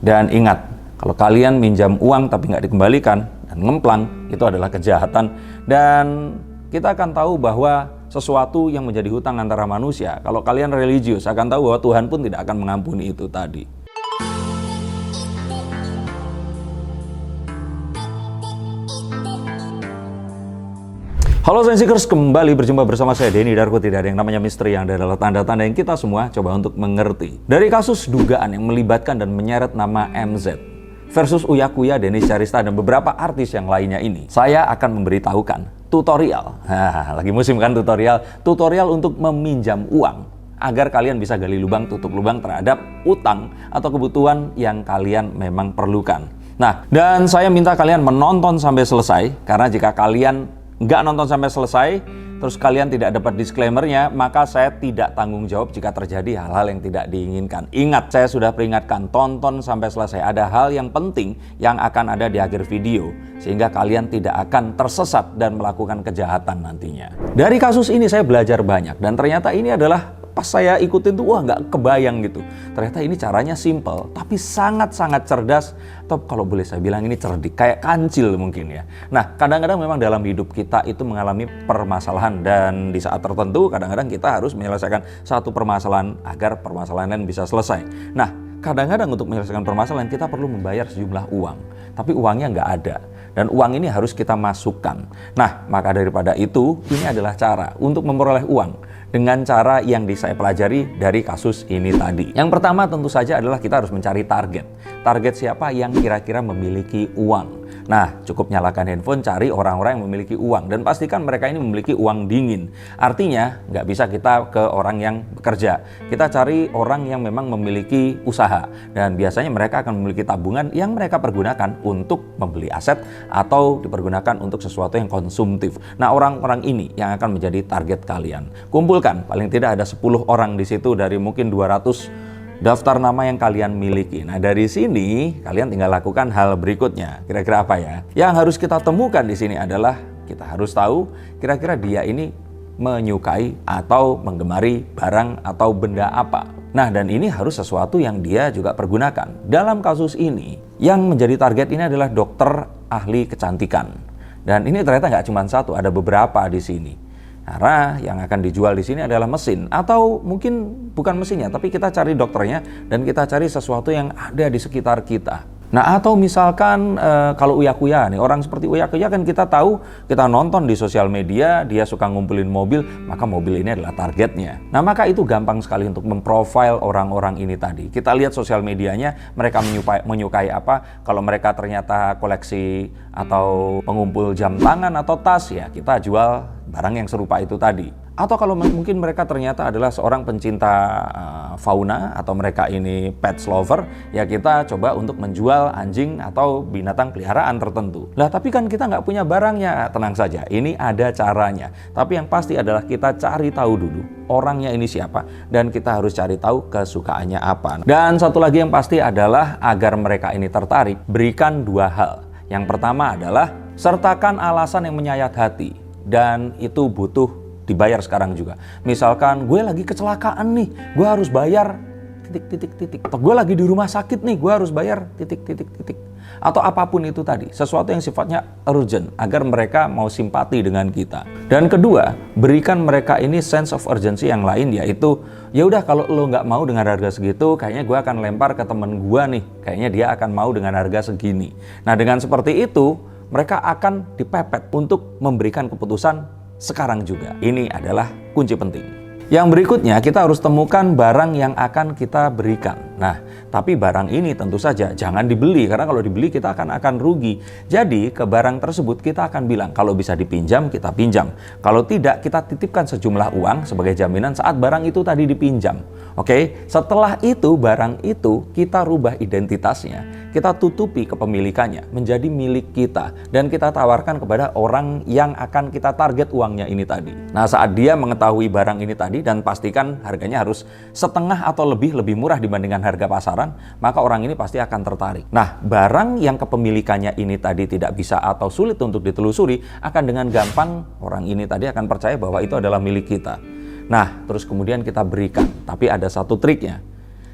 Dan ingat, kalau kalian minjam uang tapi nggak dikembalikan dan ngemplang, itu adalah kejahatan. Dan kita akan tahu bahwa sesuatu yang menjadi hutang antara manusia, kalau kalian religius akan tahu bahwa Tuhan pun tidak akan mengampuni itu tadi. Halo Sensikers, kembali berjumpa bersama saya Denny Darko. Tidak ada yang namanya misteri, yang adalah tanda-tanda yang kita semua coba untuk mengerti. Dari kasus dugaan yang melibatkan dan menyeret nama MZ versus Uya Kuya, Denis Charista, dan beberapa artis yang lainnya ini, saya akan memberitahukan tutorial. Lagi musim kan tutorial untuk meminjam uang agar kalian bisa gali lubang tutup lubang terhadap utang atau kebutuhan yang kalian memang perlukan. Nah, dan saya minta kalian menonton sampai selesai, karena jika kalian nggak nonton sampai selesai, terus kalian tidak dapat disclaimer-nya, maka saya tidak tanggung jawab jika terjadi hal-hal yang tidak diinginkan. Ingat, saya sudah peringatkan, tonton sampai selesai. Ada hal yang penting yang akan ada di akhir video, sehingga kalian tidak akan tersesat dan melakukan kejahatan nantinya. Dari kasus ini saya belajar banyak, dan ternyata ini adalah pas saya ikutin tuh, wah nggak kebayang gitu. Ternyata ini caranya simple, tapi sangat-sangat cerdas, atau kalau boleh saya bilang ini cerdik, kayak kancil mungkin ya. Nah, kadang-kadang memang dalam hidup kita itu mengalami permasalahan, dan di saat tertentu kadang-kadang kita harus menyelesaikan satu permasalahan agar permasalahan lain bisa selesai. Nah, kadang-kadang untuk menyelesaikan permasalahan kita perlu membayar sejumlah uang, tapi uangnya nggak ada. Dan uang ini harus kita masukkan. Nah, maka daripada itu, ini adalah cara untuk memperoleh uang dengan cara yang saya pelajari dari kasus ini tadi. Yang pertama tentu saja adalah kita harus mencari target. Target siapa yang kira-kira memiliki uang. Nah, cukup nyalakan handphone, cari orang-orang yang memiliki uang, dan pastikan mereka ini memiliki uang dingin. Artinya, nggak bisa kita ke orang yang bekerja. Kita cari orang yang memang memiliki usaha, dan biasanya mereka akan memiliki tabungan yang mereka pergunakan untuk membeli aset atau dipergunakan untuk sesuatu yang konsumtif. Nah, orang-orang ini yang akan menjadi target kalian. Kumpulkan, paling tidak ada 10 orang di situ dari mungkin 200 daftar nama yang kalian miliki. Nah, dari sini kalian tinggal lakukan hal berikutnya. Kira-kira apa ya? Yang harus kita temukan di sini adalah kita harus tahu kira-kira dia ini menyukai atau menggemari barang atau benda apa. Nah, dan ini harus sesuatu yang dia juga pergunakan. Dalam kasus ini, yang menjadi target ini adalah dokter ahli kecantikan. Dan ini ternyata nggak cuma satu, ada beberapa di sini. Karena yang akan dijual di sini adalah mesin, atau mungkin bukan mesinnya, tapi kita cari dokternya dan kita cari sesuatu yang ada di sekitar kita. Nah, atau misalkan kalau Uya Kuya nih, orang seperti Uya Kuya kan kita tahu, kita nonton di sosial media, dia suka ngumpulin mobil, maka mobil ini adalah targetnya. Nah, maka itu gampang sekali untuk memprofile orang-orang ini tadi. Kita lihat sosial medianya, mereka menyukai apa. Kalau mereka ternyata koleksi atau pengumpul jam tangan atau tas, ya kita jual barang yang serupa itu tadi. Atau kalau mungkin mereka ternyata adalah seorang pencinta fauna, atau mereka ini pets lover, ya kita coba untuk menjual anjing atau binatang peliharaan tertentu. Lah, tapi kan kita nggak punya barangnya. Tenang saja, ini ada caranya. Tapi yang pasti adalah kita cari tahu dulu orangnya ini siapa, dan kita harus cari tahu kesukaannya apa. Dan satu lagi yang pasti adalah agar mereka ini tertarik, berikan dua hal. Yang pertama adalah sertakan alasan yang menyayat hati, dan itu butuh dibayar sekarang juga. Misalkan gue lagi kecelakaan nih, gue harus bayar titik. Atau gue lagi di rumah sakit nih, gue harus bayar titik. Atau apapun itu tadi, sesuatu yang sifatnya urgent agar mereka mau simpati dengan kita. Dan kedua, berikan mereka ini sense of urgency yang lain, yaitu ya udah, kalau lo nggak mau dengan harga segitu, kayaknya gue akan lempar ke temen gue nih, kayaknya dia akan mau dengan harga segini. Nah, dengan seperti itu mereka akan dipepet untuk memberikan keputusan sekarang juga. Ini adalah kunci penting. Yang berikutnya, kita harus temukan barang yang akan kita berikan. Nah, tapi barang ini tentu saja jangan dibeli, karena kalau dibeli kita akan rugi. Jadi, ke barang tersebut kita akan bilang, kalau bisa dipinjam, kita pinjam. Kalau tidak, kita titipkan sejumlah uang sebagai jaminan saat barang itu tadi dipinjam. Oke, setelah itu barang itu kita rubah identitasnya, kita tutupi kepemilikannya menjadi milik kita, dan kita tawarkan kepada orang yang akan kita target uangnya ini tadi. Nah, saat dia mengetahui barang ini tadi, dan pastikan harganya harus setengah atau lebih murah dibandingkan harga pasaran, maka orang ini pasti akan tertarik. Nah, barang yang kepemilikannya ini tadi tidak bisa atau sulit untuk ditelusuri, akan dengan gampang orang ini tadi akan percaya bahwa itu adalah milik kita. Nah, terus kemudian kita berikan, tapi ada satu triknya.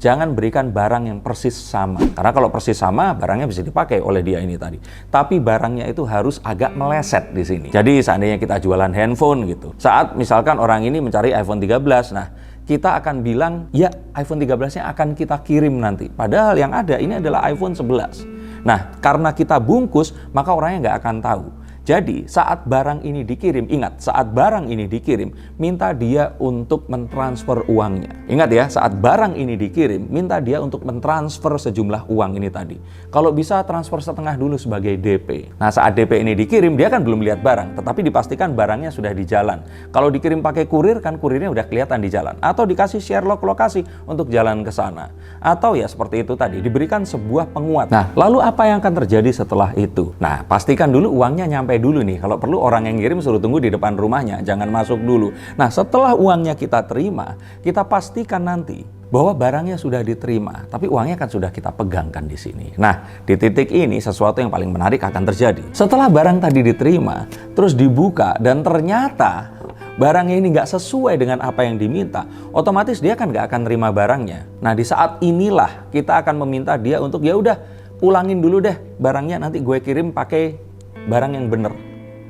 jangan berikan barang yang persis sama. Karena kalau persis sama, barangnya bisa dipakai oleh dia ini tadi. Tapi barangnya itu harus agak meleset di sini. Jadi seandainya kita jualan handphone gitu. Saat misalkan orang ini mencari iPhone 13, nah kita akan bilang, ya iPhone 13-nya akan kita kirim nanti. Padahal yang ada ini adalah iPhone 11. Nah, karena kita bungkus, maka orangnya nggak akan tahu. Jadi, saat barang ini dikirim, ingat, saat barang ini dikirim, minta dia untuk mentransfer uangnya. Ingat ya, saat barang ini dikirim, minta dia untuk mentransfer sejumlah uang ini tadi. Kalau bisa, transfer setengah dulu sebagai DP. Nah, saat DP ini dikirim, dia kan belum lihat barang, tetapi dipastikan barangnya sudah di jalan. Kalau dikirim pakai kurir, kan kurirnya udah kelihatan di jalan. Atau dikasih Sherlock lokasi untuk jalan ke sana. Atau ya seperti itu tadi, diberikan sebuah penguat. Nah, lalu apa yang akan terjadi setelah itu? Nah, pastikan dulu uangnya nyampe dulu nih. Kalau perlu orang yang ngirim suruh tunggu di depan rumahnya, jangan masuk dulu. Nah, setelah uangnya kita terima, kita pastikan nanti bahwa barangnya sudah diterima, tapi uangnya kan sudah kita pegangkan di sini. Nah, di titik ini sesuatu yang paling menarik akan terjadi. Setelah barang tadi diterima, terus dibuka dan ternyata barangnya ini nggak sesuai dengan apa yang diminta, otomatis dia kan nggak akan terima barangnya. Nah, di saat inilah kita akan meminta dia untuk ya udah ulangin dulu deh barangnya, nanti gue kirim pakai barang yang benar.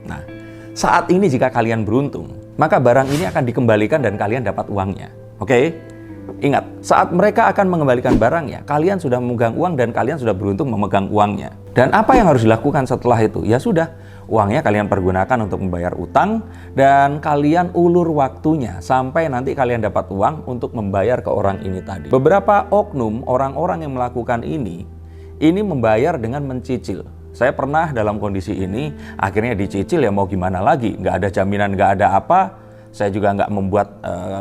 Nah, saat ini jika kalian beruntung, maka barang ini akan dikembalikan dan kalian dapat uangnya. Oke? Ingat, saat mereka akan mengembalikan barangnya, kalian sudah memegang uang dan kalian sudah beruntung memegang uangnya. Dan apa yang harus dilakukan setelah itu? Ya sudah, uangnya kalian pergunakan untuk membayar utang dan kalian ulur waktunya sampai nanti kalian dapat uang untuk membayar ke orang ini tadi. Beberapa oknum orang-orang yang melakukan ini membayar dengan mencicil. Saya pernah dalam kondisi ini, akhirnya dicicil, ya mau gimana lagi, nggak ada jaminan, nggak ada apa. Saya juga nggak membuat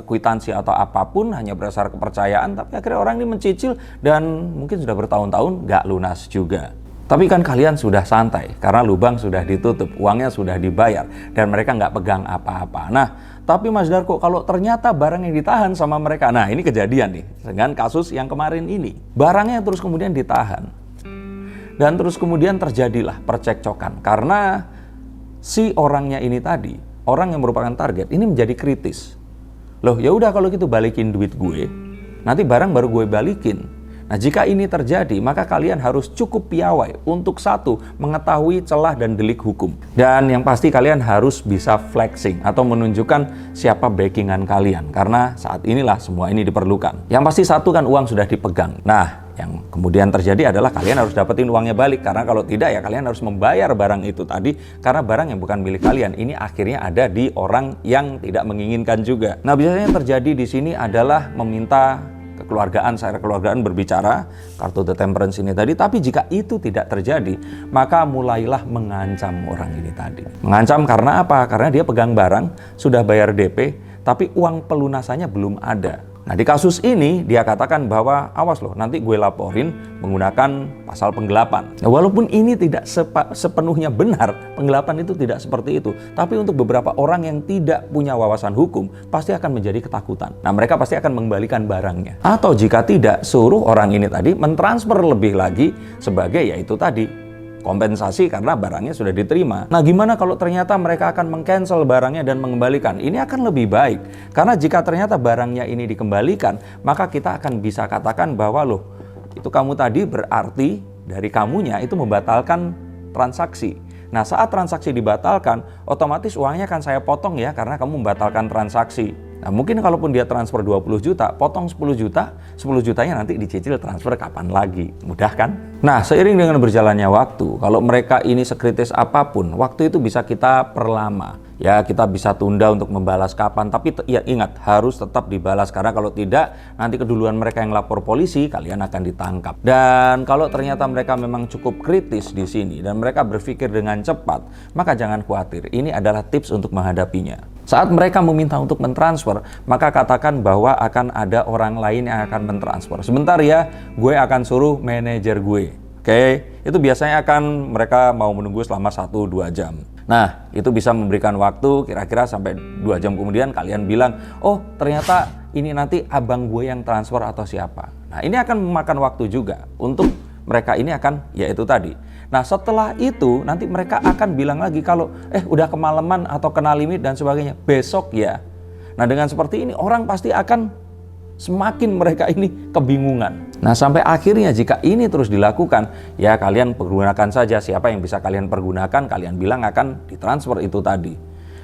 kwitansi atau apapun, hanya berdasar kepercayaan, tapi akhirnya orang ini mencicil dan mungkin sudah bertahun-tahun nggak lunas juga. Tapi kan kalian sudah santai, karena lubang sudah ditutup, uangnya sudah dibayar, dan mereka nggak pegang apa-apa. Nah, tapi Mas Darko, kalau ternyata barang yang ditahan sama mereka, nah ini kejadian nih, dengan kasus yang kemarin ini. Barangnya terus kemudian ditahan. Dan terus kemudian terjadilah percekcokan karena si orangnya ini tadi, orang yang merupakan target ini menjadi kritis. Loh, ya udah kalau gitu balikin duit gue, nanti barang baru gue balikin. Nah, jika ini terjadi, maka kalian harus cukup piawai untuk satu, mengetahui celah dan delik hukum. Dan yang pasti kalian harus bisa flexing atau menunjukkan siapa backingan kalian. Karena saat inilah semua ini diperlukan. Yang pasti satu kan uang sudah dipegang. Nah, yang kemudian terjadi adalah kalian harus dapetin uangnya balik. Karena kalau tidak ya kalian harus membayar barang itu tadi. Karena barang yang bukan milik kalian ini akhirnya ada di orang yang tidak menginginkan juga. Nah, biasanya yang terjadi di sini adalah meminta kekeluargaan, secara kekeluargaan berbicara, kartu The Temperance ini tadi. Tapi jika itu tidak terjadi, maka mulailah mengancam orang ini tadi. Mengancam karena apa? Karena dia pegang barang, sudah bayar DP, tapi uang pelunasannya belum ada. Nah, di kasus ini dia katakan bahwa awas loh, nanti gue laporin menggunakan pasal penggelapan. Nah, walaupun ini tidak sepenuhnya benar, penggelapan itu tidak seperti itu. Tapi untuk beberapa orang yang tidak punya wawasan hukum, pasti akan menjadi ketakutan. Nah, mereka pasti akan mengembalikan barangnya. Atau jika tidak, suruh orang ini tadi mentransfer lebih lagi sebagai yaitu tadi kompensasi karena barangnya sudah diterima. Nah, gimana kalau ternyata mereka akan meng-cancel barangnya dan mengembalikan? Ini akan lebih baik. Karena jika ternyata barangnya ini dikembalikan, maka kita akan bisa katakan bahwa loh, itu kamu tadi berarti dari kamunya itu membatalkan transaksi. Nah, saat transaksi dibatalkan, otomatis uangnya akan saya potong ya karena kamu membatalkan transaksi. Nah, mungkin kalaupun dia transfer 20 juta, potong 10 juta, 10 jutanya nanti dicicil transfer kapan lagi. Mudah kan? Nah, seiring dengan berjalannya waktu, kalau mereka ini sekritis apapun, waktu itu bisa kita perlama. Ya, kita bisa tunda untuk membalas kapan, tapi ya ingat, harus tetap dibalas. Karena kalau tidak, nanti keduluan mereka yang lapor polisi, kalian akan ditangkap. Dan kalau ternyata mereka memang cukup kritis di sini, dan mereka berpikir dengan cepat, maka jangan khawatir. Ini adalah tips untuk menghadapinya. Saat mereka meminta untuk mentransfer, maka katakan bahwa akan ada orang lain yang akan mentransfer. Sebentar ya, gue akan suruh manajer gue. Oke, itu biasanya akan mereka mau menunggu selama 1-2 jam. Nah, itu bisa memberikan waktu kira-kira sampai 2 jam kemudian kalian bilang, oh ternyata ini nanti abang gue yang transfer atau siapa. Nah, ini akan memakan waktu juga untuk mereka ini akan, yaitu tadi. Nah, setelah itu nanti mereka akan bilang lagi kalau udah kemalaman atau kena limit dan sebagainya, besok ya. Nah, dengan seperti ini orang pasti akan Semakin mereka ini kebingungan. Nah, sampai akhirnya jika ini terus dilakukan, ya kalian pergunakan saja siapa yang bisa kalian pergunakan, kalian bilang akan ditransfer itu tadi.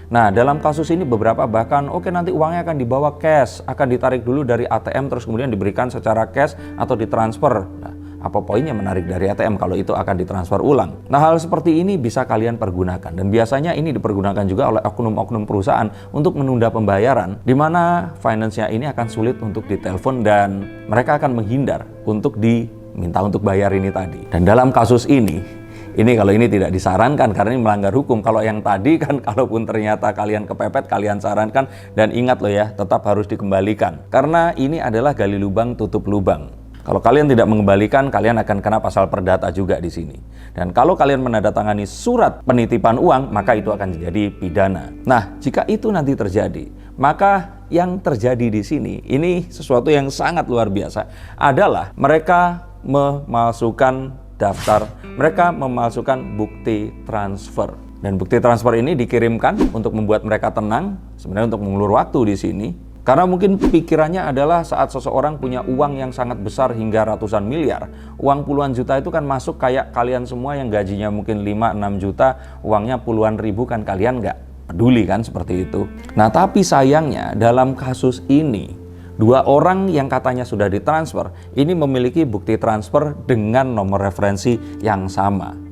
Nah, dalam kasus ini beberapa bahkan oke nanti uangnya akan dibawa cash, akan ditarik dulu dari ATM terus kemudian diberikan secara cash atau ditransfer. Nah, apa poinnya menarik dari ATM kalau itu akan ditransfer ulang? Nah, hal seperti ini bisa kalian pergunakan dan biasanya ini dipergunakan juga oleh oknum-oknum perusahaan untuk menunda pembayaran, di mana finance-nya ini akan sulit untuk ditelepon dan mereka akan menghindar untuk diminta untuk bayar ini tadi. Dan dalam kasus ini kalau ini tidak disarankan karena ini melanggar hukum. Kalau yang tadi kan kalaupun ternyata kalian kepepet, kalian sarankan dan ingat loh ya, tetap harus dikembalikan. Karena ini adalah gali lubang tutup lubang. Kalau kalian tidak mengembalikan, kalian akan kena pasal perdata juga di sini. Dan kalau kalian menandatangani surat penitipan uang, maka itu akan jadi pidana. Nah, jika itu nanti terjadi, maka yang terjadi di sini, ini sesuatu yang sangat luar biasa, adalah mereka memalsukan daftar, mereka memalsukan bukti transfer. Dan bukti transfer ini dikirimkan untuk membuat mereka tenang, sebenarnya untuk mengulur waktu di sini. Karena mungkin pikirannya adalah saat seseorang punya uang yang sangat besar hingga ratusan miliar, uang puluhan juta itu kan masuk kayak kalian semua yang gajinya mungkin 5-6 juta, uangnya puluhan ribu kan kalian nggak peduli kan seperti itu. Nah, tapi sayangnya dalam kasus ini, dua orang yang katanya sudah ditransfer, ini memiliki bukti transfer dengan nomor referensi yang sama.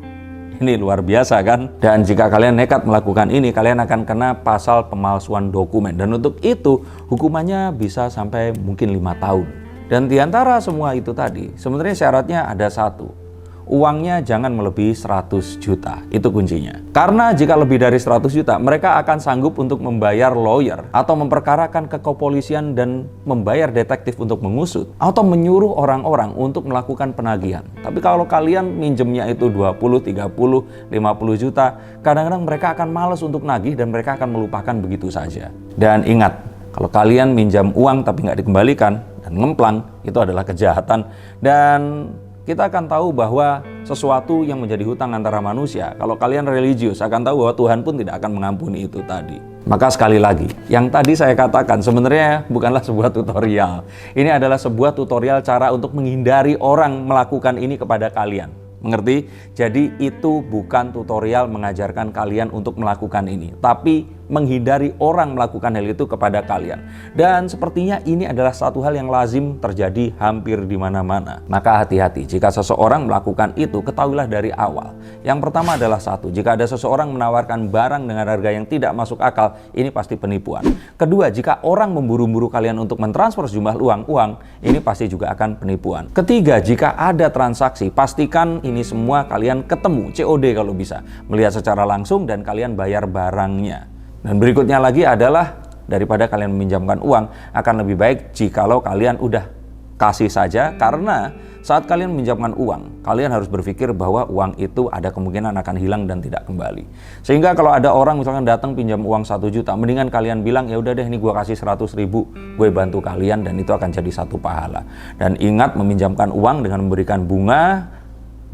Ini luar biasa kan? Dan jika kalian nekat melakukan ini, kalian akan kena pasal pemalsuan dokumen. Dan untuk itu, hukumannya bisa sampai mungkin 5 tahun. Dan di antara semua itu tadi, sebenarnya syaratnya ada satu. Uangnya jangan melebihi 100 juta. Itu kuncinya. Karena jika lebih dari 100 juta, mereka akan sanggup untuk membayar lawyer atau memperkarakan ke kepolisian dan membayar detektif untuk mengusut atau menyuruh orang-orang untuk melakukan penagihan. Tapi kalau kalian minjemnya itu 20, 30, 50 juta, kadang-kadang mereka akan malas untuk nagih dan mereka akan melupakan begitu saja. Dan ingat, kalau kalian minjam uang tapi nggak dikembalikan dan ngemplang, itu adalah kejahatan. Dan kita akan tahu bahwa sesuatu yang menjadi hutang antara manusia, kalau kalian religius akan tahu bahwa Tuhan pun tidak akan mengampuni itu tadi. Maka sekali lagi, yang tadi saya katakan sebenarnya bukanlah sebuah tutorial. Ini adalah sebuah tutorial cara untuk menghindari orang melakukan ini kepada kalian. Mengerti? Jadi itu bukan tutorial mengajarkan kalian untuk melakukan ini, tapi menghindari orang melakukan hal itu kepada kalian. Dan sepertinya ini adalah satu hal yang lazim terjadi hampir di mana-mana. Maka hati-hati, jika seseorang melakukan itu, ketahuilah dari awal. Yang pertama adalah satu, jika ada seseorang menawarkan barang dengan harga yang tidak masuk akal, ini pasti penipuan. Kedua, jika orang memburu-buru kalian untuk mentransfer sejumlah uang, ini pasti juga akan penipuan. Ketiga, jika ada transaksi, pastikan ini semua kalian ketemu, COD kalau bisa, melihat secara langsung dan kalian bayar barangnya. Dan berikutnya lagi adalah daripada kalian meminjamkan uang, akan lebih baik jikalau kalian udah kasih saja, karena saat kalian meminjamkan uang, kalian harus berpikir bahwa uang itu ada kemungkinan akan hilang dan tidak kembali. Sehingga kalau ada orang misalkan datang pinjam uang 1 juta, mendingan kalian bilang ya udah deh ini gua kasih 100 ribu, gue bantu kalian, dan itu akan jadi satu pahala. Dan ingat, meminjamkan uang dengan memberikan bunga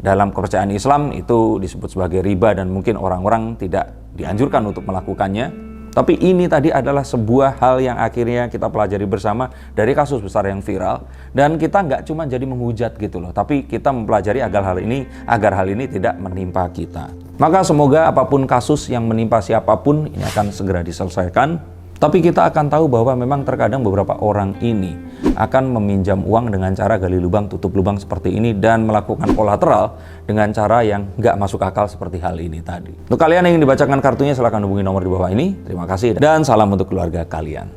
dalam kepercayaan Islam itu disebut sebagai riba dan mungkin orang-orang tidak dianjurkan untuk melakukannya. Tapi ini tadi adalah sebuah hal yang akhirnya kita pelajari bersama dari kasus besar yang viral, dan kita nggak cuma jadi menghujat gitu loh, tapi kita mempelajari agar hal ini tidak menimpa kita. Maka semoga apapun kasus yang menimpa siapapun ini akan segera diselesaikan. Tapi kita akan tahu bahwa memang terkadang beberapa orang ini akan meminjam uang dengan cara gali lubang tutup lubang seperti ini dan melakukan kolateral dengan cara yang nggak masuk akal seperti hal ini tadi. Untuk kalian yang ingin dibacakan kartunya, silahkan hubungi nomor di bawah ini. Terima kasih dan salam untuk keluarga kalian.